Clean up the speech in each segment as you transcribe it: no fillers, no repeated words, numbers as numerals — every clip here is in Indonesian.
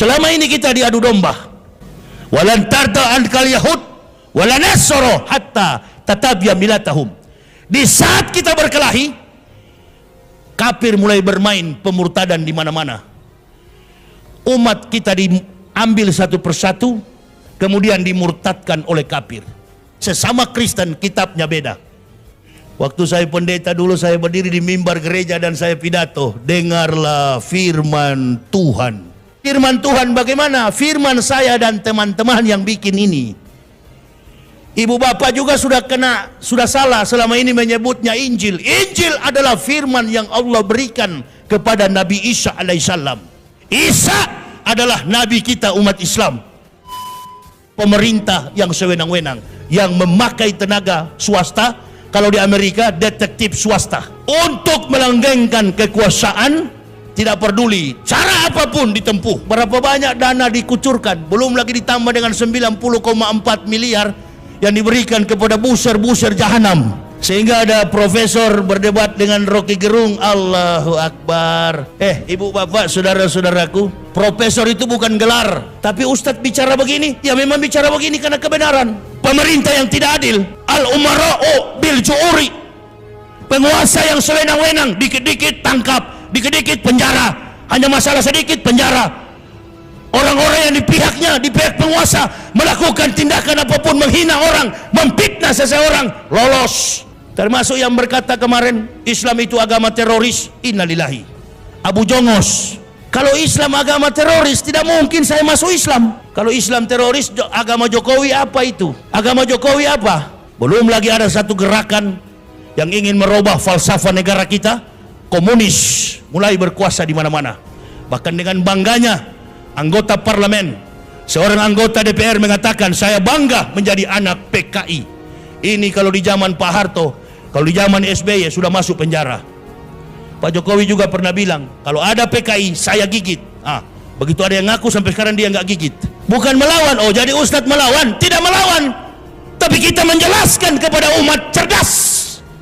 Selama ini kita diadu domba. Walan tarda ankal yahud wala nasara hatta tatabiya milatahum. Di saat kita berkelahi, kafir mulai bermain pemurtadan di mana-mana. Umat kita diambil satu persatu, kemudian dimurtadkan oleh kafir. Sesama Kristen, kitabnya beda. Waktu saya pendeta dulu, saya berdiri di mimbar gereja dan saya pidato, dengarlah firman Tuhan. Firman Tuhan bagaimana? Firman saya dan teman-teman yang bikin ini. Ibu bapak juga sudah salah selama ini menyebutnya Injil. Injil adalah firman yang Allah berikan kepada Nabi Isa alaihissalam. Isa adalah nabi kita umat Islam. Pemerintah yang sewenang-wenang, yang memakai tenaga swasta, kalau di Amerika detektif swasta, untuk melanggengkan kekuasaan, tidak peduli cara apapun ditempuh. Berapa banyak dana dikucurkan, belum lagi ditambah dengan 90,4 miliar yang diberikan kepada buser-buser jahanam. Sehingga ada profesor berdebat dengan Rocky Gerung. Allahu Akbar. Ibu bapak, saudara-saudaraku, profesor itu bukan gelar. Tapi ustadz bicara begini, ya memang bicara begini karena kebenaran. Pemerintah yang tidak adil, al-umara'u bil ju'uri, penguasa yang sewenang-wenang, dikit-dikit tangkap, dikit-dikit penjara, hanya masalah sedikit penjara. Orang-orang yang di pihaknya, di pihak penguasa, melakukan tindakan apapun, menghina orang, memfitnah seseorang, lolos. Termasuk yang berkata kemarin, Islam itu agama teroris. Innalillahi. Abu Jongos, kalau Islam agama teroris, tidak mungkin saya masuk Islam. Kalau Islam teroris, agama Jokowi apa itu? Agama Jokowi apa? Belum lagi ada satu gerakan yang ingin merubah falsafah negara kita. Komunis mulai berkuasa di mana-mana. Bahkan dengan bangganya anggota parlemen, seorang anggota DPR mengatakan, saya bangga menjadi anak PKI. Ini kalau di zaman Pak Harto, kalau di zaman SBY sudah masuk penjara. Pak Jokowi juga pernah bilang, kalau ada PKI saya gigit. Begitu ada yang ngaku sampai sekarang dia nggak gigit. Bukan melawan, oh jadi Ustadz melawan. Tidak melawan, tapi kita menjelaskan kepada umat cerdas,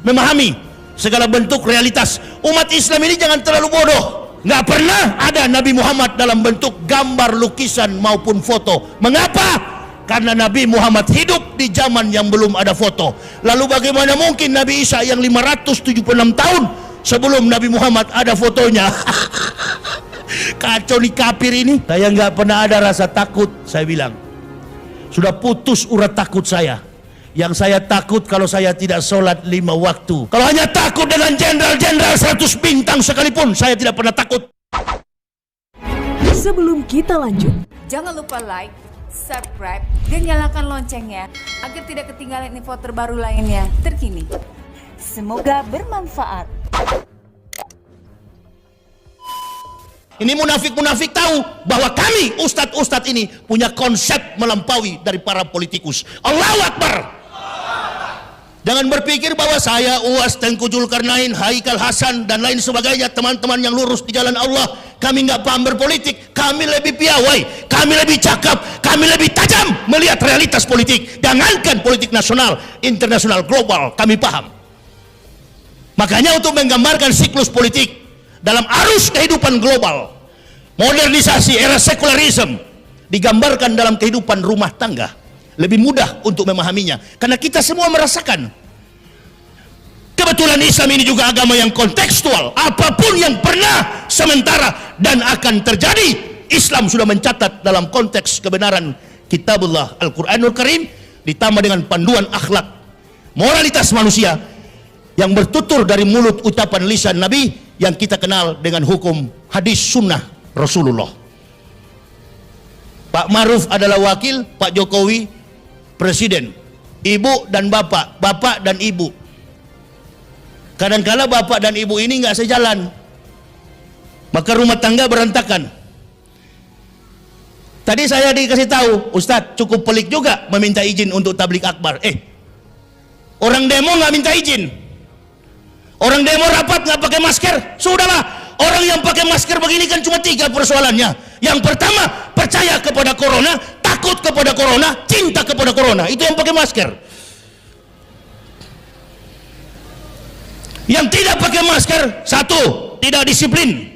memahami segala bentuk realitas. Umat Islam ini jangan terlalu bodoh. Nggak pernah ada Nabi Muhammad dalam bentuk gambar, lukisan maupun foto. Mengapa? Karena Nabi Muhammad hidup di zaman yang belum ada foto. Lalu bagaimana mungkin Nabi Isa yang 576 tahun sebelum Nabi Muhammad ada fotonya? Kacau nih kafir ini. Saya nggak pernah ada rasa takut. Saya bilang, sudah putus urat takut saya. Yang saya takut kalau saya tidak sholat 5 waktu. Kalau hanya takut dengan jenderal-jenderal 100 bintang sekalipun, saya tidak pernah takut. Sebelum kita lanjut, jangan lupa like, subscribe, dan nyalakan loncengnya agar tidak ketinggalan info terbaru lainnya terkini. Semoga bermanfaat. Ini munafik-munafik tahu bahwa kami ustadz-ustadz ini punya konsep melampaui dari para politikus. Allahu Akbar. Jangan berpikir bahwa saya, Uwas, Tengku Zulkarnain, Haikal Hasan, dan lain sebagainya, teman-teman yang lurus di jalan Allah, kami nggak paham berpolitik. Kami lebih piawai, kami lebih cakap, kami lebih tajam melihat realitas politik. Jangankan politik nasional, internasional, global, kami paham. Makanya untuk menggambarkan siklus politik dalam arus kehidupan global, modernisasi, era sekularisme, digambarkan dalam kehidupan rumah tangga, lebih mudah untuk memahaminya karena kita semua merasakan. Kebetulan Islam ini juga agama yang kontekstual. Apapun yang pernah, sementara, dan akan terjadi, Islam sudah mencatat dalam konteks kebenaran Kitabullah Al-Quranul Karim, ditambah dengan panduan akhlak, moralitas manusia yang bertutur dari mulut ucapan lisan Nabi yang kita kenal dengan hukum hadis sunnah Rasulullah. Pak Maruf adalah wakil, Pak Jokowi presiden, ibu dan bapak, bapak dan ibu. Kadang-kala bapak dan ibu ini nggak sejalan, maka rumah tangga berantakan. Tadi saya dikasih tahu, Ustadz cukup pelik juga meminta izin untuk tablik akbar. Orang demo nggak minta izin, orang demo rapat nggak pakai masker. Sudahlah, orang yang pakai masker begini kan cuma 3 persoalannya. Yang pertama, percaya kepada corona, takut kepada corona, cinta kepada corona. Itu yang pakai masker. Yang tidak pakai masker, 1, tidak disiplin.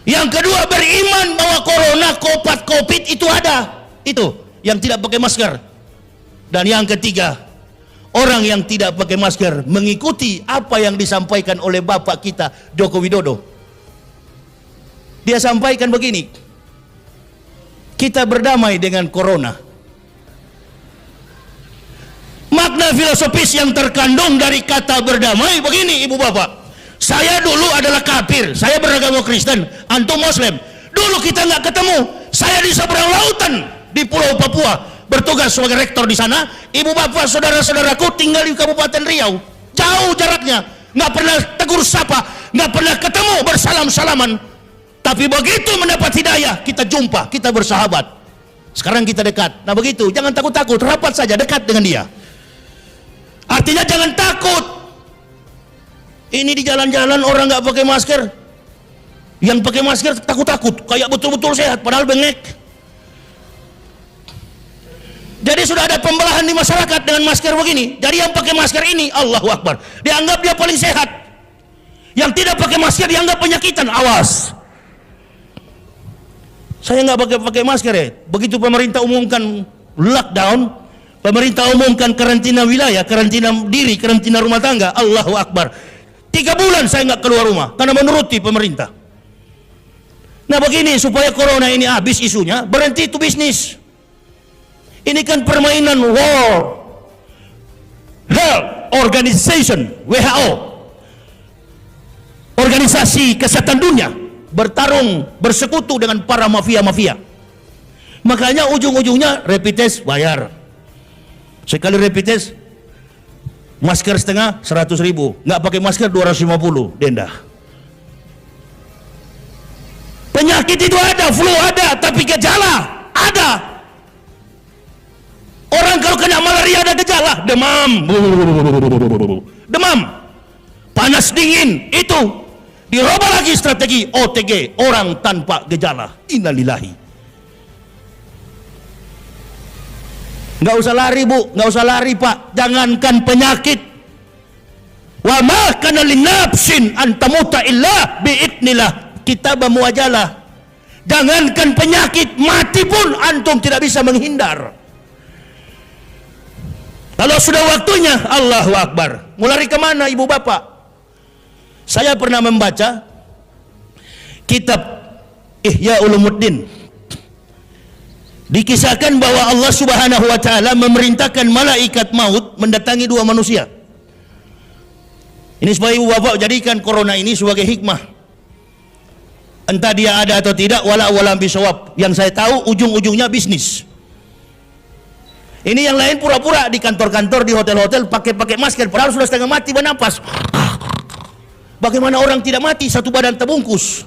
Yang kedua, beriman bahwa Itu yang tidak pakai masker. Dan yang ketiga, orang yang tidak pakai masker mengikuti apa yang disampaikan oleh Bapak kita Joko Widodo. Dia sampaikan begini, kita berdamai dengan corona. Makna filosofis yang terkandung dari kata berdamai begini, ibu bapak. Saya dulu adalah kafir, saya beragama Kristen, antum Muslim. Dulu kita nggak ketemu. Saya di seberang lautan di Pulau Papua, bertugas sebagai rektor di sana. Ibu bapak, saudara-saudaraku tinggal di Kabupaten Riau. Jauh jaraknya, nggak pernah tegur sapa, nggak pernah ketemu bersalam-salaman. Tapi begitu mendapat hidayah, kita jumpa, kita bersahabat. Sekarang kita dekat. Nah begitu, jangan takut-takut, rapat saja, dekat dengan dia. Artinya jangan takut. Ini di jalan-jalan orang nggak pakai masker. Yang pakai masker takut-takut, kayak betul-betul sehat, padahal bengek. Jadi sudah ada pembelahan di masyarakat dengan masker begini. Jadi yang pakai masker ini, Allahu Akbar, dianggap dia paling sehat. Yang tidak pakai masker dianggap penyakitan. Awas. Saya nggak pakai masker ya. Begitu pemerintah umumkan lockdown, pemerintah umumkan karantina wilayah, karantina diri, karantina rumah tangga, Allahu Akbar. 3 bulan saya nggak keluar rumah karena menuruti pemerintah. Nah begini, supaya corona ini habis isunya, berhenti itu bisnis. Ini kan permainan World Health Organization, WHO, organisasi kesehatan dunia, bertarung, bersekutu dengan para mafia-mafia. Makanya ujung-ujungnya rapid test bayar. Sekali rapid test, masker setengah 100.000, nggak pakai masker 250 denda. Penyakit itu ada, flu ada, tapi gejala ada. Orang kalau kena malaria ada gejala, demam, demam, panas dingin, itu dirubah lagi strategi OTG, orang tanpa gejala. Innalillahi. Nggak usah lari bu, nggak usah lari pak, jangankan penyakit. Wa ma kana linnafsin an tamuta illa biidnillah, kitabah muajalah. Jangankan penyakit, mati pun antum tidak bisa menghindar. Kalau sudah waktunya, Allahu Akbar. Mau lari kemana ibu bapak? Saya pernah membaca kitab Ihya Ulumuddin. Dikisahkan bahwa Allah Subhanahu wa taala memerintahkan malaikat maut mendatangi 2 manusia. Ini supaya ibu bapak jadikan corona ini sebagai hikmah. Entah dia ada atau tidak, wala bisawab. Yang saya tahu ujung-ujungnya bisnis. Ini yang lain pura-pura di kantor-kantor, di hotel-hotel pakai masker, padahal sudah setengah mati bernapas. Bagaimana orang tidak mati, satu badan terbungkus?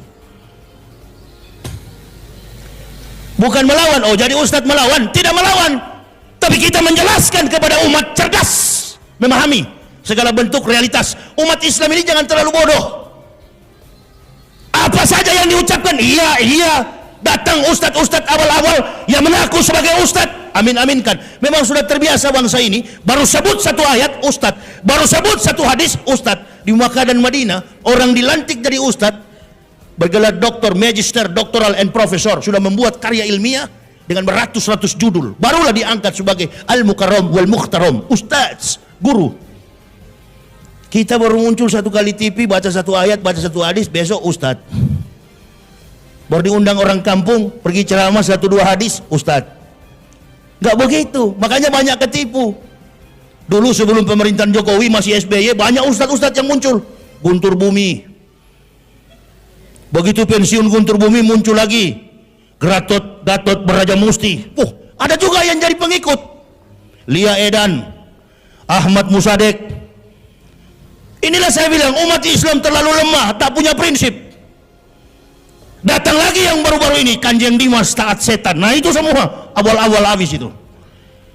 Bukan melawan, oh jadi ustadz melawan, tidak melawan. Tapi kita menjelaskan kepada umat cerdas, memahami segala bentuk realitas. Umat Islam ini jangan terlalu bodoh. Apa saja yang diucapkan, iya. Datang ustadz-ustadz awal-awal yang mengaku sebagai ustadz, amin-aminkan. Memang sudah terbiasa bangsa ini, baru sebut satu ayat ustadz, baru sebut satu hadis ustadz. Di Makkah dan Madinah, orang dilantik jadi ustadz, bergelar doktor, magister, doktoral, and profesor, sudah membuat karya ilmiah dengan beratus-ratus judul, barulah diangkat sebagai al-mukarram wal mukhtaram, ustadz, guru. Kita baru muncul satu kali TV, baca satu ayat, baca satu hadis, besok ustadz. Baru diundang orang kampung, pergi ceramah 1-2 hadis, ustadz. Nggak begitu, makanya banyak ketipu. Dulu sebelum pemerintahan Jokowi masih SBY, banyak ustadz-ustadz yang muncul. Guntur Bumi. Begitu pensiun Guntur Bumi, muncul lagi Gatot Baraja Musti. Ada juga yang jadi pengikut. Lia Edan, Ahmad Musadek. Inilah saya bilang, umat Islam terlalu lemah, tak punya prinsip. Datang lagi yang baru-baru ini, Kanjeng Dimas taat setan. Nah itu semua awal-awal habis itu.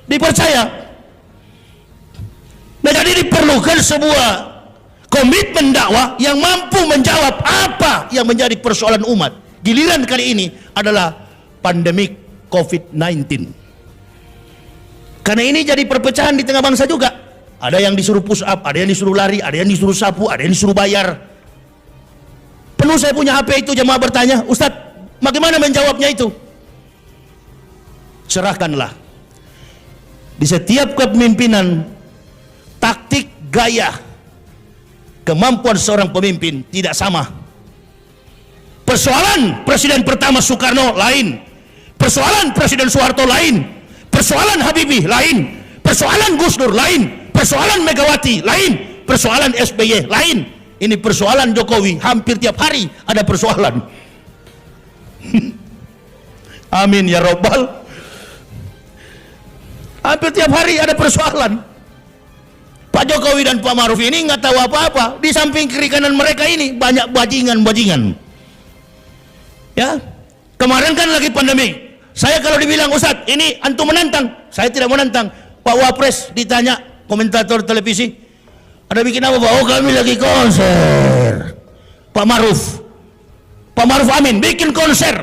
Dipercaya. Nah jadi diperlukan sebuah komitmen dakwah yang mampu menjawab apa yang menjadi persoalan umat. Giliran kali ini adalah pandemik COVID-19. Karena ini jadi perpecahan di tengah bangsa juga. Ada yang disuruh push up, ada yang disuruh lari, ada yang disuruh sapu, ada yang disuruh bayar. Penuh saya punya HP itu, jemaah bertanya, Ustadz, bagaimana menjawabnya itu? serahkanlah. Di setiap kepemimpinan, taktik, gaya, kemampuan seorang pemimpin tidak sama. Persoalan Presiden pertama Soekarno lain, persoalan Presiden Soeharto lain, persoalan Habibie lain, persoalan Gus Dur lain, persoalan Megawati lain, persoalan SBY lain. Ini persoalan Jokowi, hampir tiap hari ada persoalan. Amin ya Rabbal. Hampir tiap hari ada persoalan. Pak Jokowi dan Pak Maruf ini nggak tahu apa-apa. Di samping kiri kanan mereka ini banyak bajingan-bajingan. Ya, kemarin kan lagi pandemi. Saya kalau dibilang, Ustadz, ini antum menantang, saya tidak menantang. Pak Wapres ditanya komentator televisi, ada bikin apa Pak? Oh, kami lagi konser. Pak Maruf Amin bikin konser.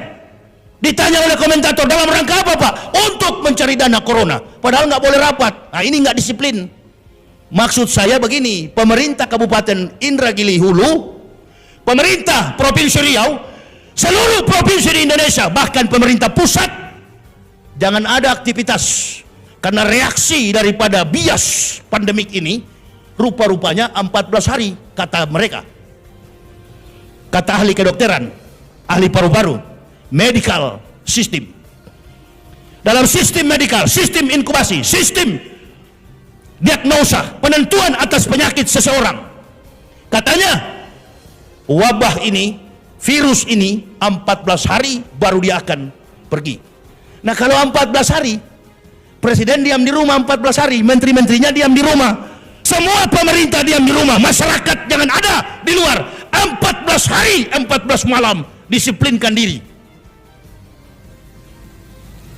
Ditanya oleh komentator, dalam rangka apa Pak? Untuk mencari dana corona. Padahal nggak boleh rapat. Nah, ini nggak disiplin. Maksud saya begini, pemerintah Kabupaten Indragiri Hulu, pemerintah Provinsi Riau, seluruh provinsi di Indonesia, bahkan pemerintah pusat, jangan ada aktivitas. Karena reaksi daripada bias pandemik ini, rupa-rupanya 14 hari, kata mereka. Kata ahli kedokteran, ahli paru-paru, medical system. Dalam sistem medikal, sistem inkubasi, sistem diagnosa, penentuan atas penyakit seseorang, katanya wabah ini, virus ini 14 hari baru dia akan pergi. Nah, kalau 14 hari Presiden diam di rumah 14 hari, menteri-menterinya diam di rumah, semua pemerintah diam di rumah, masyarakat jangan ada di luar, 14 hari 14 malam disiplinkan diri.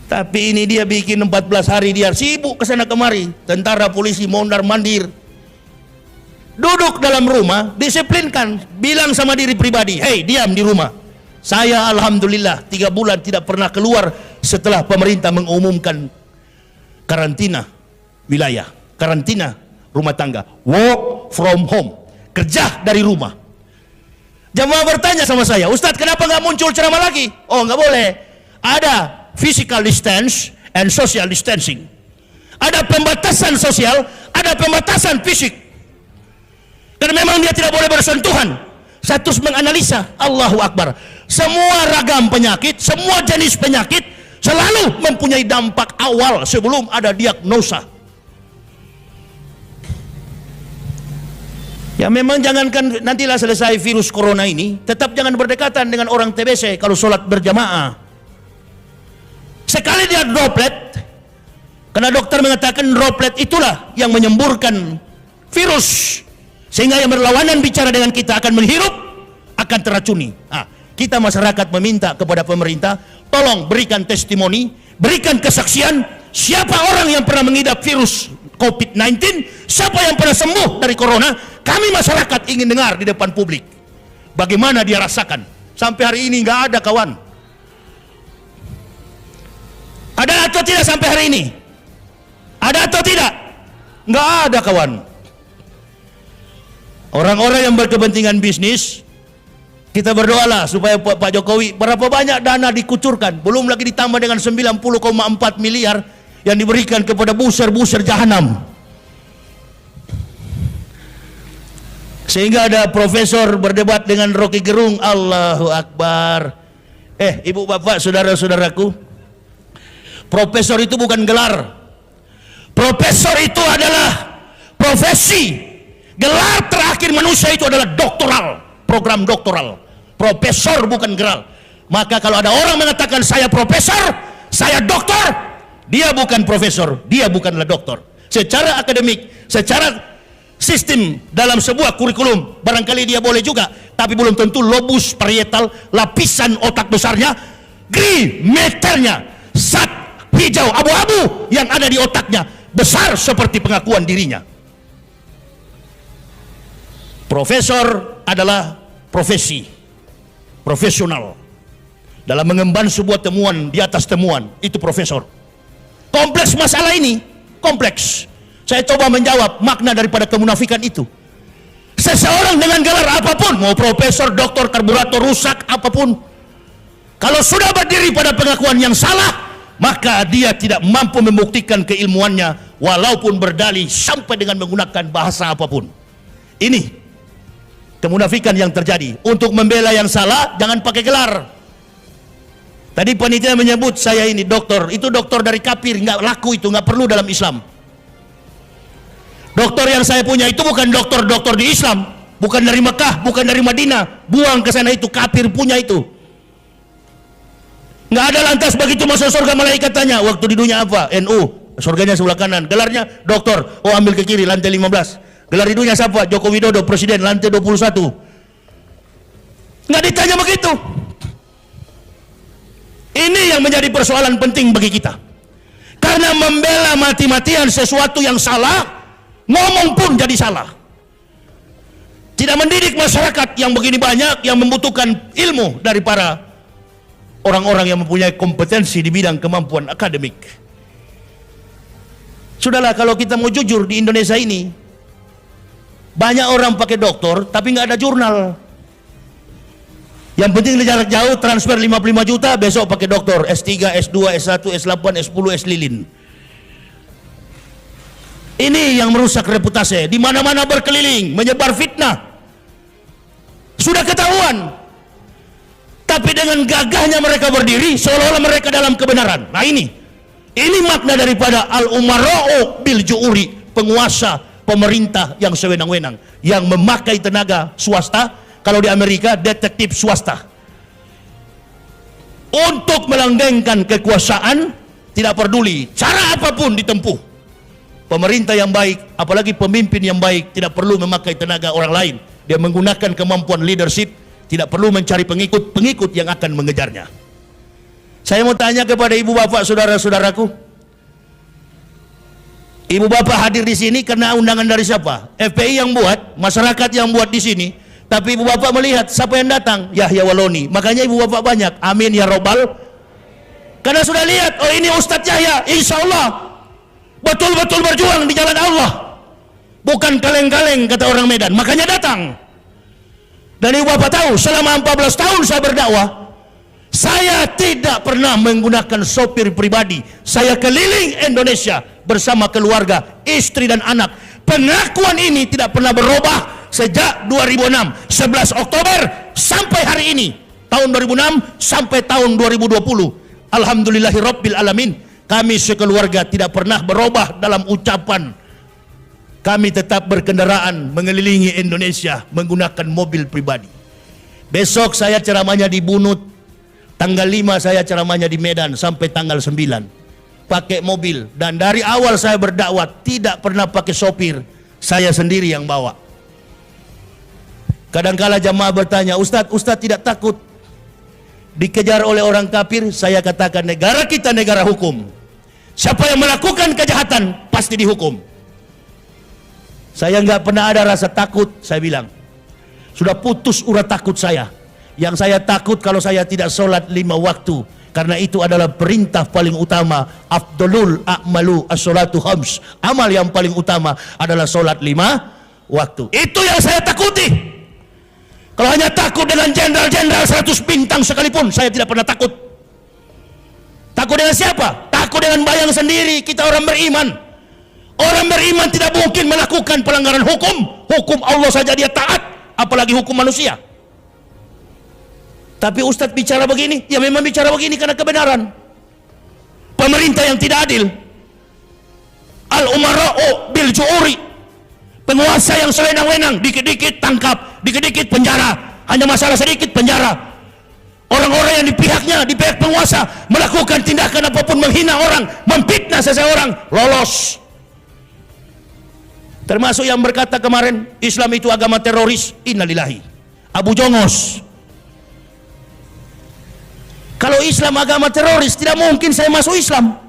Tapi ini dia bikin 14 hari, dia sibuk kesana kemari, tentara polisi mondar mandir. Duduk dalam rumah, disiplinkan, bilang sama diri pribadi, hei diam di rumah. Saya alhamdulillah 3 bulan tidak pernah keluar setelah pemerintah mengumumkan karantina wilayah, karantina rumah tangga, work from home, kerja dari rumah. Jamaah bertanya sama saya, Ustadz kenapa nggak muncul ceramah lagi? Oh nggak boleh, ada physical distance and social distancing. Ada pembatasan sosial, ada pembatasan fisik. Dan memang dia tidak boleh bersentuhan. Saya terus menganalisa, Allahu Akbar. Semua ragam penyakit, semua jenis penyakit selalu mempunyai dampak awal sebelum ada diagnosa. Ya memang jangankan nantilah selesai virus corona ini, tetap jangan berdekatan dengan orang TBC kalau sholat berjamaah. Sekali dia droplet, karena dokter mengatakan droplet itulah yang menyemburkan virus, sehingga yang berlawanan bicara dengan kita akan menghirup, akan teracuni. Nah, kita masyarakat meminta kepada pemerintah, tolong berikan testimoni, berikan kesaksian, siapa orang yang pernah mengidap virus COVID-19, siapa yang pernah sembuh dari corona. Kami masyarakat ingin dengar di depan publik, bagaimana dia rasakan. Sampai hari ini nggak ada kawan. Ada atau tidak sampai hari ini? Ada atau tidak? Nggak ada kawan. Orang-orang yang berkepentingan bisnis, kita berdoalah supaya Pak Jokowi, berapa banyak dana dikucurkan, belum lagi ditambah dengan 90,4 miliar yang diberikan kepada buser-buser jahanam. Sehingga ada profesor berdebat dengan Rocky Gerung, Allahu Akbar. Ibu bapak, saudara-saudaraku, profesor itu bukan gelar. Profesor itu adalah profesi. Gelar terakhir manusia itu adalah doktoral, program doktoral. Profesor bukan gelar. Maka kalau ada orang mengatakan saya profesor, saya doktor, dia bukan profesor, dia bukanlah doktor. Secara akademik, secara sistem dalam sebuah kurikulum, barangkali dia boleh juga, tapi belum tentu lobus parietal, lapisan otak besarnya, gri meternya, sat hijau abu-abu yang ada di otaknya besar seperti pengakuan dirinya. Profesor adalah profesi profesional dalam mengemban sebuah temuan di atas temuan, itu profesor. Kompleks masalah ini, kompleks. Saya coba menjawab makna daripada kemunafikan itu. Seseorang dengan gelar apapun, mau profesor, doktor, karburator, rusak, apapun, kalau sudah berdiri pada pengakuan yang salah, maka dia tidak mampu membuktikan keilmuannya walaupun berdalih sampai dengan menggunakan bahasa apapun. Ini kemunafikan yang terjadi. Untuk membela yang salah jangan pakai gelar. Tadi panitia menyebut saya ini doktor, itu doktor dari kafir, nggak laku, itu nggak perlu dalam Islam. Doktor yang saya punya itu bukan doktor di Islam, bukan dari Mekah, bukan dari Madinah, buang ke sana, itu kafir punya itu. Nggak ada, lantas begitu masuk surga malaikat tanya, waktu di dunia apa? NU, surganya sebelah kanan, gelarnya doktor, oh ambil ke kiri, lantai 15. Gelar di dunia siapa? Joko Widodo, presiden, lantai 21. Nggak ditanya begitu. Ini yang menjadi persoalan penting bagi kita. Karena membela mati-matian sesuatu yang salah, ngomong pun jadi salah. Tidak mendidik masyarakat yang begini banyak, yang membutuhkan ilmu dari para orang-orang yang mempunyai kompetensi di bidang kemampuan akademik. Sudahlah, kalau kita mau jujur, di Indonesia ini banyak orang pakai doktor tapi nggak ada jurnal. Yang penting di jarak jauh transfer 55 juta, besok pakai doktor S3, S2, S1, S8, S10, S lilin. Ini yang merusak reputasi. Di mana-mana berkeliling menyebar fitnah. Sudah ketahuan. Tapi dengan gagahnya mereka berdiri seolah-olah mereka dalam kebenaran. Nah ini makna daripada al-umara'u bil ju'uri, penguasa pemerintah yang sewenang-wenang, yang memakai tenaga swasta. Kalau di Amerika, detektif swasta, untuk melanggengkan kekuasaan, tidak peduli cara apapun ditempuh. Pemerintah yang baik, apalagi pemimpin yang baik, tidak perlu memakai tenaga orang lain. Dia menggunakan kemampuan leadership, tidak perlu mencari pengikut yang akan mengejarnya. Saya mau tanya kepada ibu bapak, saudara-saudaraku, ibu bapak hadir di sini karena undangan dari siapa? FPI yang buat, masyarakat yang buat di sini. Tapi ibu bapak melihat siapa yang datang? Yahya Waloni. Makanya ibu bapak banyak. Amin ya robbal. Karena sudah lihat, oh ini Ustadz Yahya, insya Allah betul-betul berjuang di jalan Allah, bukan kaleng-kaleng kata orang Medan. Makanya datang. Dan ibu bapak tahu, selama 14 tahun saya berdakwah, saya tidak pernah menggunakan sopir pribadi. Saya keliling Indonesia bersama keluarga, istri dan anak. Pengakuan ini tidak pernah berubah sejak 2006, 11 Oktober sampai hari ini, tahun 2006 sampai tahun 2020. Alhamdulillahirabbil alamin, kami sekeluarga tidak pernah berubah dalam ucapan. Kami tetap berkendaraan mengelilingi Indonesia menggunakan mobil pribadi. Besok saya ceramahnya di Bunut, tanggal 5 saya ceramahnya di Medan sampai tanggal 9, pakai mobil. Dan dari awal saya berdakwah tidak pernah pakai sopir, saya sendiri yang bawa. Kadangkala jamaah bertanya, Ustadz tidak takut dikejar oleh orang kafir? Saya katakan, negara kita negara hukum. Siapa yang melakukan kejahatan pasti dihukum. Saya nggak pernah ada rasa takut, saya bilang. Sudah putus urat takut saya. Yang saya takut kalau saya tidak sholat 5 waktu. Karena itu adalah perintah paling utama. Afdalul a'malu as-sholatu khams. Amal yang paling utama adalah sholat 5 waktu. Itu yang saya takuti. Kalau hanya takut dengan jenderal-jenderal 100 bintang sekalipun, saya tidak pernah takut. Takut dengan siapa? Takut dengan bayang sendiri. Kita orang beriman. Orang beriman tidak mungkin melakukan pelanggaran hukum. Hukum Allah saja dia taat, apalagi hukum manusia. Tapi Ustadz bicara begini, ya memang bicara begini karena kebenaran. Pemerintah yang tidak adil, al-umara'u bil ju'uri, penguasa yang sewenang-wenang, dikit-dikit tangkap, dikit-dikit penjara, hanya masalah sedikit penjara. Orang-orang yang di pihaknya, di pihak penguasa, melakukan tindakan apapun, menghina orang, memfitnah seseorang, lolos. Termasuk yang berkata kemarin, Islam itu agama teroris, innalillahi. Abu Jongos. Kalau Islam agama teroris, tidak mungkin saya masuk Islam.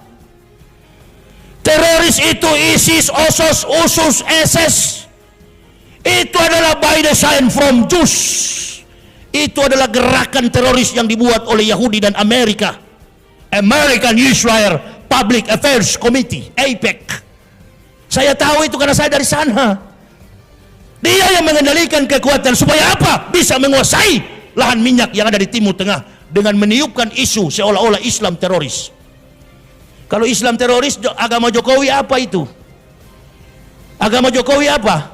Teroris itu ISIS, OSOS, USUS, SS. Itu adalah by design from Jews. Itu adalah gerakan teroris yang dibuat oleh Yahudi dan Amerika. American Israel Public Affairs Committee, AIPAC. Saya tahu itu karena saya dari sana. Dia yang mengendalikan kekuatan supaya apa? Bisa menguasai lahan minyak yang ada di Timur Tengah dengan meniupkan isu seolah-olah Islam teroris. Kalau Islam teroris, agama Jokowi apa itu? Agama Jokowi apa?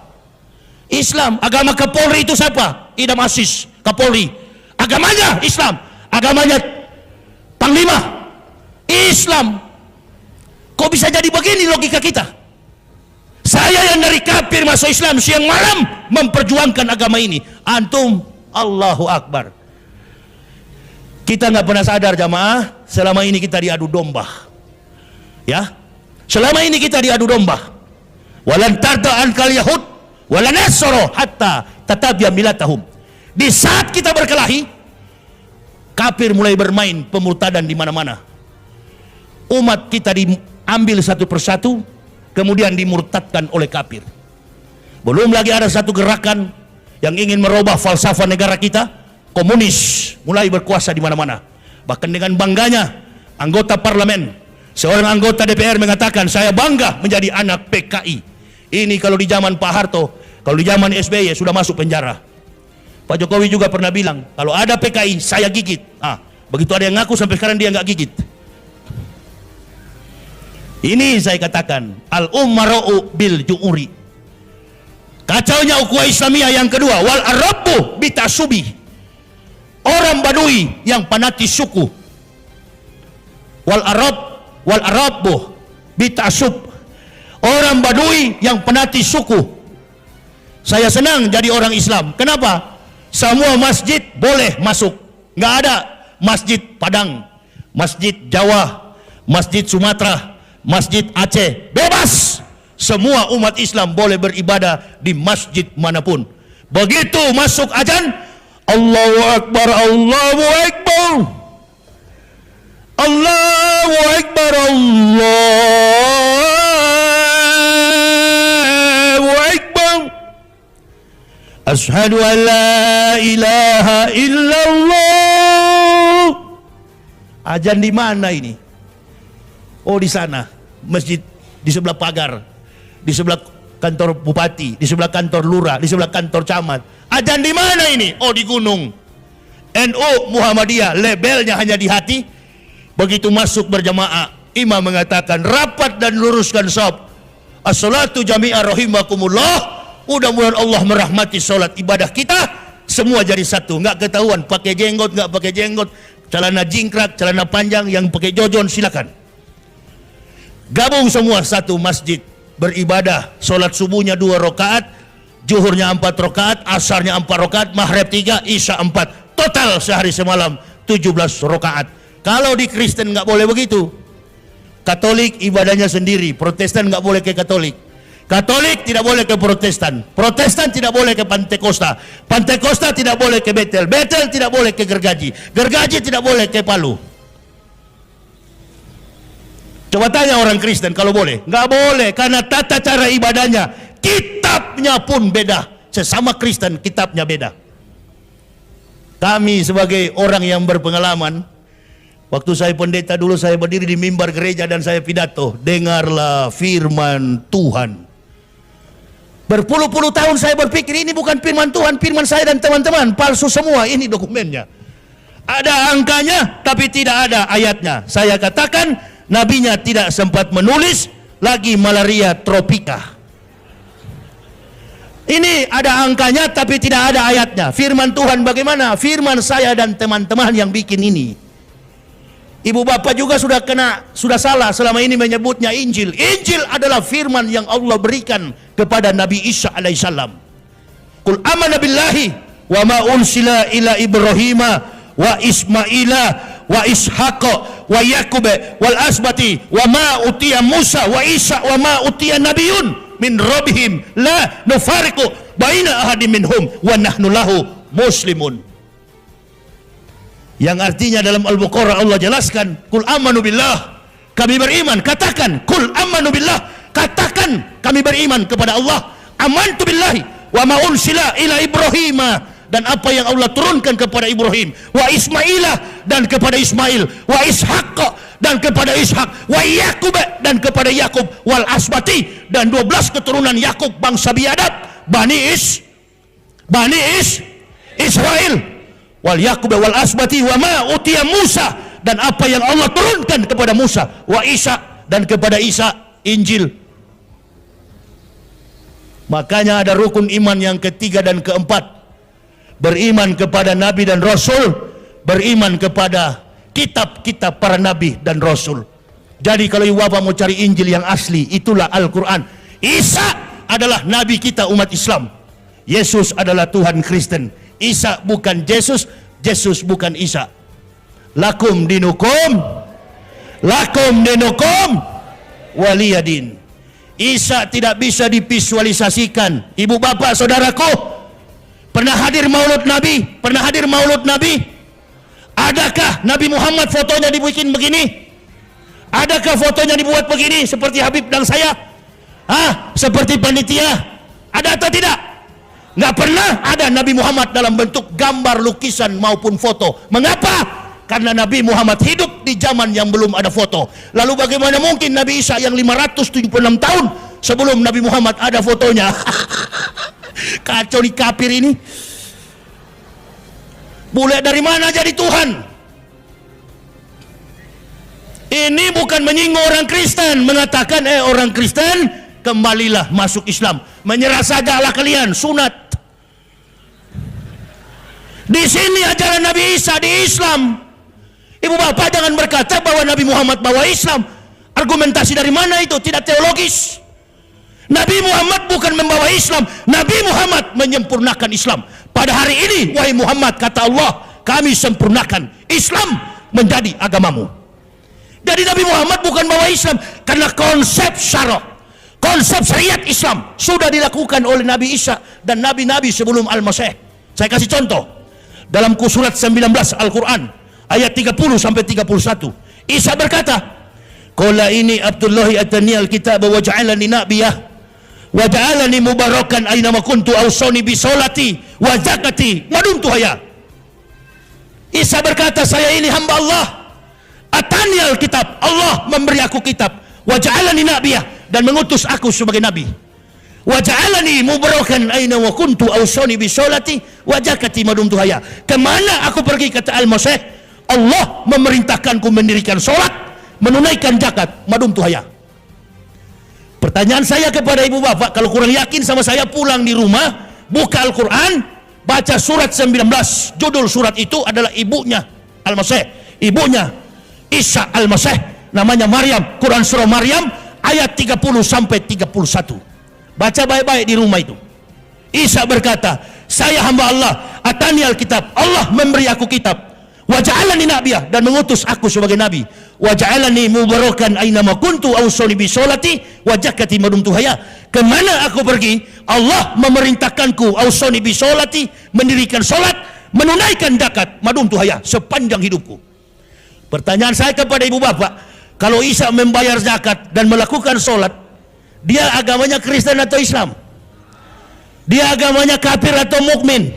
Islam. Agama Kapolri itu siapa? Idam Aziz, Kapolri. Agamanya Islam. Agamanya Panglima Islam. Kok bisa jadi begini logika kita? Saya yang dari kafir masuk Islam siang malam memperjuangkan agama ini. Antum, Allahu Akbar. Kita nggak pernah sadar jamaah, selama ini kita diadu domba. Ya, selama ini kita diadu domba. Walan tarda ankal yahud walan nasara hatta tatabia milatahum. Di saat kita berkelahi, kafir mulai bermain pemurtadan di mana-mana. Umat kita diambil satu persatu, kemudian dimurtadkan oleh kafir. Belum lagi ada satu gerakan yang ingin merubah falsafah negara kita, komunis mulai berkuasa di mana-mana. Bahkan dengan bangganya anggota parlemen, seorang anggota DPR mengatakan, saya bangga menjadi anak PKI. Ini kalau di zaman Pak Harto, kalau di zaman SBY sudah masuk penjara. Pak Jokowi juga pernah bilang, kalau ada PKI saya gigit. Begitu ada yang ngaku sampai sekarang dia nggak gigit. Ini saya katakan al-ummara'u bil ju'uri. Kacaunya ukhuwah Islamiyah yang kedua, wal arabu bitasubi. Orang Badui yang fanatis suku. Wal arabu bitasub. Orang Badui yang fanatis suku. Saya senang jadi orang Islam. Kenapa? Semua masjid boleh masuk. Nggak ada masjid Padang, masjid Jawa, masjid Sumatera, masjid Aceh, bebas. Semua umat Islam boleh beribadah di masjid manapun. Begitu masuk azan, Allahu Akbar, Allahu Akbar, Allahu Akbar, Allahu Akbar, Asyhadu an la ilaha illallah. Azan di mana ini? Oh, di sana, masjid di sebelah pagar, di sebelah kantor bupati, di sebelah kantor lurah, di sebelah kantor camat. Azan di mana ini? Oh, di gunung. NU Muhammadiyah, labelnya hanya di hati. Begitu masuk berjamaah, imam mengatakan rapat dan luruskan shaf. As-salatu jami'ah rahimakumullah. Mudah-mudahan Allah merahmati sholat ibadah kita. Semua jadi satu, nggak ketahuan pakai jenggot, nggak pakai jenggot, celana jingkrak, celana panjang, yang pakai jojon silakan. Gabung semua satu masjid, beribadah. Sholat subuhnya 2 rakaat, zuhurnya 4 rakaat, asarnya 4 rakaat, maghrib 3, isya 4. Total sehari semalam 17 rakaat. Kalau di Kristen nggak boleh begitu. Katolik ibadahnya sendiri, Protestan nggak boleh ke Katolik. Katolik tidak boleh ke Protestan, Protestan tidak boleh ke Pantekosta, Pantekosta tidak boleh ke Betel, Betel tidak boleh ke Gergaji, Gergaji tidak boleh ke Palu. Coba tanya orang Kristen kalau boleh. Nggak boleh, karena tata cara ibadahnya, kitabnya pun beda. Sesama Kristen kitabnya beda. Kami sebagai orang yang berpengalaman, waktu saya pendeta dulu, saya berdiri di mimbar gereja dan saya pidato, dengarlah firman Tuhan. Berpuluh-puluh tahun saya berpikir ini bukan firman Tuhan, firman saya dan teman-teman, palsu semua, ini dokumennya. Ada angkanya tapi tidak ada ayatnya. Saya katakan nabinya tidak sempat menulis, lagi malaria tropika. Ini ada angkanya tapi tidak ada ayatnya. Firman Tuhan bagaimana? Firman saya dan teman-teman yang bikin ini. Ibu bapak juga sudah salah selama ini menyebutnya Injil. Injil adalah firman yang Allah berikan kepada Nabi Isa alaihissalam. Qul amana billahi wa ma unsila ila Ibrahima wa Ismaila wa Ishaqa wa Yakub wal asbati wa ma utiya Musa wa Isa wa ma utiya nabiyun min rabbihim la nufariqu baina ahadin minhum wa nahnu lahu muslimun. Yang artinya dalam Al-Baqarah Allah jelaskan, Qul amanu billah, kami beriman. Katakan, Qul amanu billah, katakan kami beriman kepada Allah. Amantu billahi wa ma unsila ila Ibrahima, dan apa yang Allah turunkan kepada Ibrahim, wa Ismailah, dan kepada Ismail, wa Ishaq, dan kepada Ishak, wa Yakub, dan kepada Yakub, wal asbati, dan 12 keturunan Yakub bangsa biadab, Bani Israel, wal Yakub wal asbati wa ma utiya Musa, dan apa yang Allah turunkan kepada Musa, wa Isa, dan kepada Isa Injil. Makanya ada rukun iman yang ketiga dan keempat. Beriman kepada Nabi dan Rasul, beriman kepada kitab-kitab para Nabi dan Rasul. Jadi kalau ibu bapak mau cari Injil yang asli, itulah Al-Quran. Isa adalah Nabi kita umat Islam. Yesus adalah Tuhan Kristen. Isa bukan Yesus, Yesus bukan Isa. Lakum dinukum waliyadin. Isa tidak bisa divisualisasikan. Ibu bapak saudaraku, pernah hadir maulud Nabi? Pernah hadir maulud Nabi? Adakah Nabi Muhammad fotonya dibikin begini? Adakah fotonya dibuat begini seperti Habib dan saya? Seperti panitia? Ada atau tidak? Nggak pernah ada Nabi Muhammad dalam bentuk gambar, lukisan maupun foto. Mengapa? Karena Nabi Muhammad hidup di zaman yang belum ada foto. Lalu bagaimana mungkin Nabi Isa yang 576 tahun sebelum Nabi Muhammad ada fotonya? Kacau nih kafir ini. Bule dari mana jadi Tuhan? Ini bukan menyinggung orang Kristen, mengatakan orang Kristen kembalilah masuk Islam. Menyerah sajalah kalian, sunat. Di sini ajaran Nabi Isa di Islam. Ibu bapak jangan berkata bahwa Nabi Muhammad bawa Islam. Argumentasi dari mana itu? Tidak teologis. Nabi Muhammad bukan membawa Islam, Nabi Muhammad menyempurnakan Islam. Pada hari ini, wahai Muhammad, kata Allah, kami sempurnakan Islam menjadi agamamu. Jadi Nabi Muhammad bukan bawa Islam, karena konsep syara, konsep syariat Islam sudah dilakukan oleh Nabi Isa dan nabi-nabi sebelum Al-Masih. Saya kasih contoh dalam surat 19 Al-Quran ayat 30 sampai 31. Isa berkata, "Qala ini Abdullahi atani al-kitab wa ja'alani nabiyah wa ja'alani mubarakan aina ma kuntu awsani bi salati wa zakati ma dumtu hayya." Isa berkata, saya ini hamba Allah. Atani al-kitab, Allah memberi aku kitab. Wa ja'alani nabiyah, dan mengutus aku sebagai nabi. Wa ja'alani mubarakan aina wa kuntu awsani bi salati wa zakati ma dumtu hayya. Kemana aku pergi, kata Al-Masih, Allah memerintahkanku mendirikan sholat, menunaikan zakat, madum tuhaya. Pertanyaan saya kepada ibu bapak, kalau kurang yakin sama saya, pulang di rumah, buka Al-Quran, baca surat 19. Judul surat itu adalah ibunya Al-Masih, ibunya Isa Al-Masih, namanya Maryam. Quran surah Maryam ayat 30 sampai 31. Baca baik-baik di rumah itu. Isa berkata, saya hamba Allah, atani al-kitab, Allah memberi aku kitab. Wa ja'alani nabiyah, dan mengutus aku sebagai nabi. Wa ja'alani mubarakan aina ma kuntu awsani bi sholati wa zakati ma dumtu hayya. Kemana aku pergi, Allah memerintahkanku awsani bi sholati, mendirikan salat, menunaikan zakat, ma dumtu hayya, sepanjang hidupku. Pertanyaan saya kepada ibu bapak, kalau Isa membayar zakat dan melakukan salat, dia agamanya Kristen atau Islam? Dia agamanya kafir atau mukmin?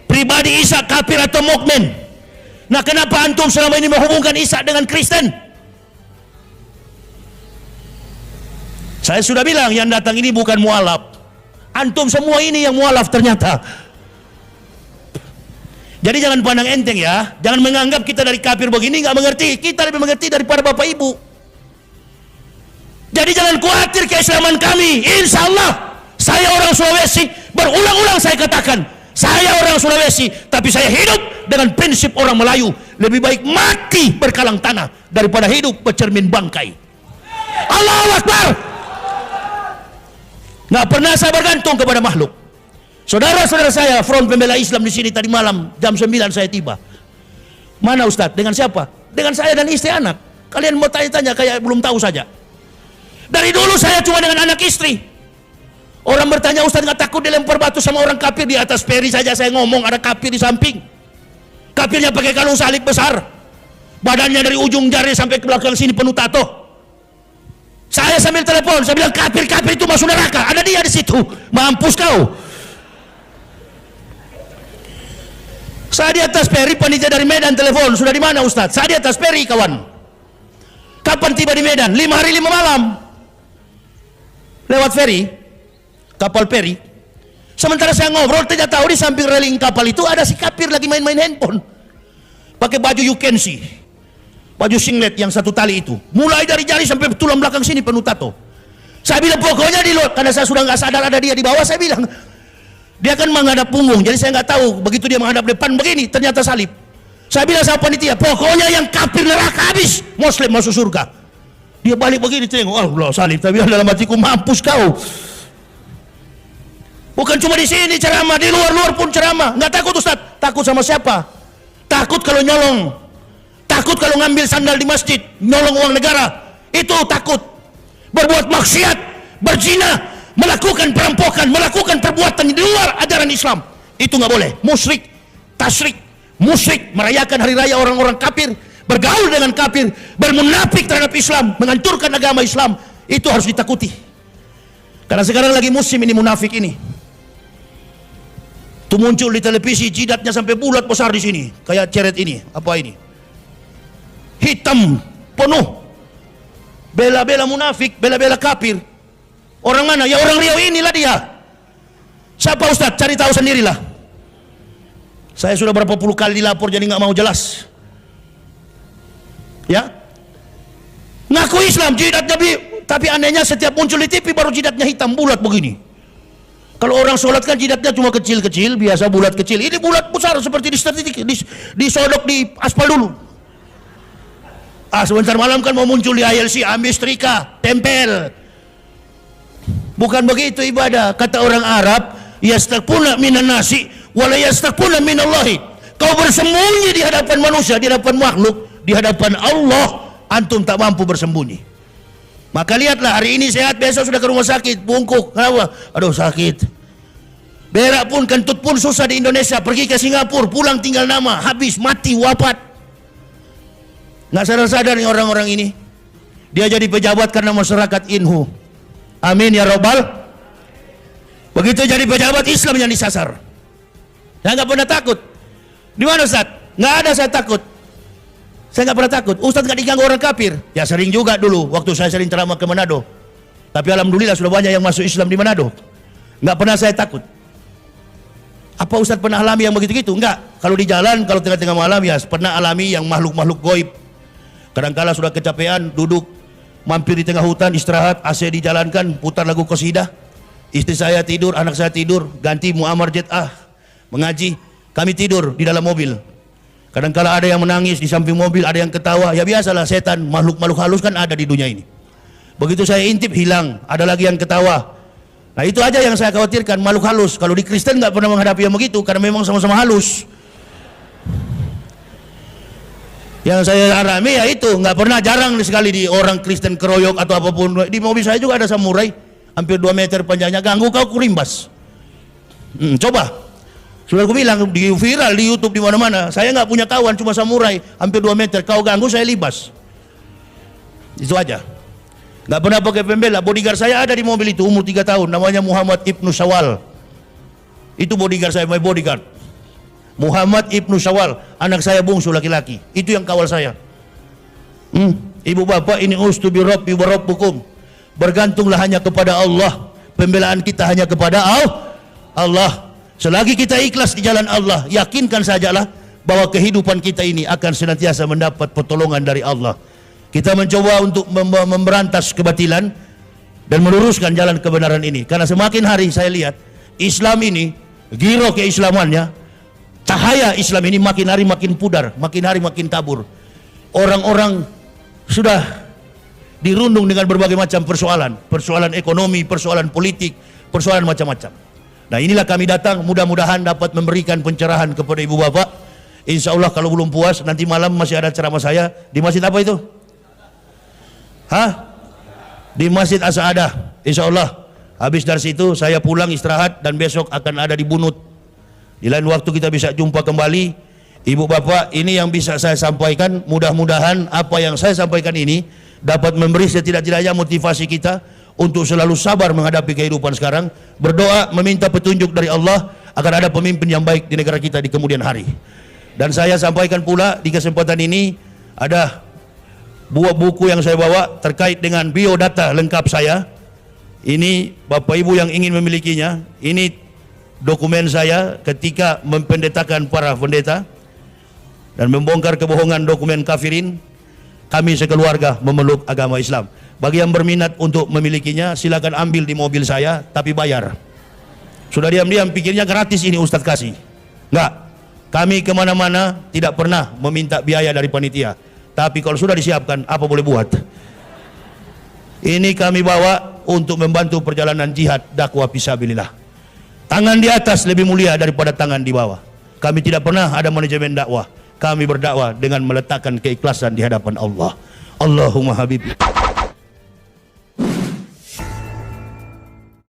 Pribadi Isa kafir atau mukmin? Nah, kenapa antum selama ini menghubungkan Isa dengan Kristen? Saya sudah bilang yang datang ini bukan mualaf. Antum semua ini yang mualaf ternyata. Jadi jangan pandang enteng ya. Jangan menganggap kita dari kafir begini nggak mengerti. Kita lebih mengerti daripada bapak ibu. Jadi jangan khawatir keislaman kami. Insya Allah saya orang Sulawesi. Berulang-ulang saya katakan, saya orang Sulawesi, tapi saya hidup dengan prinsip orang Melayu. Lebih baik mati berkalang tanah daripada hidup bercermin bangkai. Allahu Akbar. Nggak pernah saya bergantung kepada makhluk. Saudara-saudara saya, Front Pembela Islam di sini tadi malam jam 9 saya tiba. Mana Ustadz? Dengan siapa? Dengan saya dan istri anak. Kalian mau tanya-tanya kayak belum tahu saja. Dari dulu saya cuma dengan anak istri. Orang bertanya, Ustadz nggak takut dilempar batu sama orang kafir? Di atas peri saja saya ngomong ada kafir di samping. Kafirnya pakai kalung salib besar, badannya dari ujung jari sampai ke belakang sini penuh tato. Saya sambil telepon, saya bilang, kafir-kafir itu masuk neraka, ada dia di situ, mampus kau. Saya di atas peri, panitia dari Medan telepon, sudah di mana Ustadz? Saya di atas peri kawan. Kapan tiba di Medan? 5 hari 5 malam. Lewat feri, kapal peri. Sementara saya ngobrol, tidak tahu di samping railing kapal itu ada si kafir lagi main-main handphone. Pakai baju you can see. Baju singlet yang satu tali itu, mulai dari jari sampai tulang belakang sini penuh tato. Saya bilang pokoknya di luar, karena saya sudah nggak sadar ada dia di bawah. Saya bilang dia kan menghadap punggung, jadi saya nggak tahu. Begitu dia menghadap depan begini, ternyata salib. Saya bilang sama panitia, pokoknya yang kafir neraka habis, Muslim masuk surga. Dia balik begini tengok, Allah salib. Tapi dalam hatiku, mampus kau. Bukan cuma di sini ceramah, di luar-luar pun ceramah. Nggak takut Ustaz? Takut sama siapa? Takut kalau nyolong, takut kalau ngambil sandal di masjid, nyolong uang negara. Itu takut. Berbuat maksiat, berzina, melakukan perampokan, melakukan perbuatan di luar ajaran Islam, itu nggak boleh. Musyrik, tasyrik, musyrik, merayakan hari raya orang-orang kafir, bergaul dengan kafir, bermunafik terhadap Islam, menghancurkan agama Islam, itu harus ditakuti. Karena sekarang lagi musim ini munafik ini. Itu muncul di televisi, jidatnya sampai bulat besar di sini, kayak ceret ini, apa ini? Hitam penuh. Bela-bela munafik, bela-bela kafir. Orang mana? Ya orang Riau inilah dia. Siapa Ustaz? Cari tahu sendirilah. Saya sudah berapa puluh kali dilapor, jadi nggak mau jelas. Ya, ngaku Islam, jidatnya tapi anehnya setiap muncul di TV baru jidatnya hitam bulat begini. Kalau orang sholat kan jidatnya cuma kecil-kecil, biasa bulat kecil. Ini bulat besar seperti disodok di aspal dulu. Sebentar malam kan mau muncul di ILC, ambil setrika, tempel. Bukan begitu ibadah. Kata orang Arab, yastakuna minan nasi wala yastakuna minallahi. Kau bersembunyi di hadapan manusia, di hadapan makhluk, di hadapan Allah antum tak mampu bersembunyi. Maka lihatlah, hari ini sehat, besok sudah ke rumah sakit, bungkuk. Kenapa? Aduh sakit. Berak pun, kentut pun susah di Indonesia. Pergi ke Singapura, pulang tinggal nama, habis, mati, wafat. Nggak sadar-sadar nih orang-orang ini. Dia jadi pejabat karena masyarakat inhu. Amin ya robbal. Begitu jadi pejabat, Islam yang disasar. Saya nggak pernah takut. Di mana Ustaz? Nggak ada saya takut. Saya nggak pernah takut. Ustaz nggak diganggu orang kafir? Ya sering juga dulu, waktu saya sering ceramah ke Manado. Tapi alhamdulillah sudah banyak yang masuk Islam di Manado. Nggak pernah saya takut. Apa Ustaz pernah alami yang begitu-gitu? Enggak. Kalau di jalan, kalau tengah-tengah malam ya pernah alami yang makhluk-makhluk goib. Kadangkala sudah kecapean, duduk, mampir di tengah hutan, istirahat, AC dijalankan, putar lagu qasidah. Istri saya tidur, anak saya tidur, ganti muammar jet'ah, mengaji. Kami tidur di dalam mobil. Kadangkala ada yang menangis di samping mobil, ada yang ketawa. Ya biasalah setan, makhluk-makhluk halus kan ada di dunia ini. Begitu saya intip, hilang. Ada lagi yang ketawa. Nah itu aja yang saya khawatirkan, makhluk halus. Kalau di Kristen nggak pernah menghadapi yang begitu, karena memang sama-sama halus. Yang saya alami ya itu, nggak pernah, jarang sekali di orang Kristen keroyok atau apapun. Di mobil saya juga ada samurai, hampir 2 meter panjangnya, ganggu kau kurimbas. Coba, sudah aku bilang di viral di YouTube di mana-mana. Saya nggak punya kawan, cuma samurai, hampir 2 meter. Kau ganggu saya libas. Itu aja. Nggak pernah pakai pembela. Bodyguard saya ada di mobil itu, umur 3 tahun, namanya Muhammad Ibnu Syawal. Itu bodyguard saya, my bodyguard. Muhammad Ibnu Syawal, anak saya bungsu laki-laki. Itu yang kawal saya. Ibu bapak, ini ustu bi rabbi wa rabbukum. Bergantunglah hanya kepada Allah. Pembelaan kita hanya kepada Allah. Selagi kita ikhlas di jalan Allah, yakinkan sajalah bahwa kehidupan kita ini akan senantiasa mendapat pertolongan dari Allah. Kita mencoba untuk memberantas kebatilan dan meluruskan jalan kebenaran ini. Karena semakin hari saya lihat Islam ini, giro keislamannya, cahaya Islam ini makin hari makin pudar, makin hari makin kabur. Orang-orang sudah dirundung dengan berbagai macam persoalan. Persoalan ekonomi, persoalan politik, persoalan macam-macam. Nah inilah kami datang, mudah-mudahan dapat memberikan pencerahan kepada ibu bapak. Insya Allah kalau belum puas, nanti malam masih ada ceramah saya. Di masjid apa itu? Di Masjid As-Sa'adah. Insya Allah habis dari situ saya pulang istirahat dan besok akan ada di Bunut. Di lain waktu kita bisa jumpa kembali. Ibu bapak, ini yang bisa saya sampaikan. Mudah-mudahan apa yang saya sampaikan ini dapat memberi setidak-tidaknya motivasi kita untuk selalu sabar menghadapi kehidupan sekarang. Berdoa meminta petunjuk dari Allah agar ada pemimpin yang baik di negara kita di kemudian hari. Dan saya sampaikan pula di kesempatan ini, ada buah buku yang saya bawa terkait dengan biodata lengkap saya. Ini bapak ibu yang ingin memilikinya, ini dokumen saya ketika mempendetakan para pendeta dan membongkar kebohongan dokumen kafirin. kami sekeluarga memeluk agama Islam. Bagi yang berminat untuk memilikinya, silakan ambil di mobil saya, tapi bayar. Sudah diam-diam pikirnya gratis ini Ustadz kasih. Enggak, kami kemana-mana tidak pernah meminta biaya dari panitia. Tapi kalau sudah disiapkan, apa boleh buat. Ini kami bawa untuk membantu perjalanan jihad dakwah fisabilillah. Tangan di atas lebih mulia daripada tangan di bawah. Kami tidak pernah ada manajemen dakwah. Kami berdakwah dengan meletakkan keikhlasan di hadapan Allah. Allahumma habibi.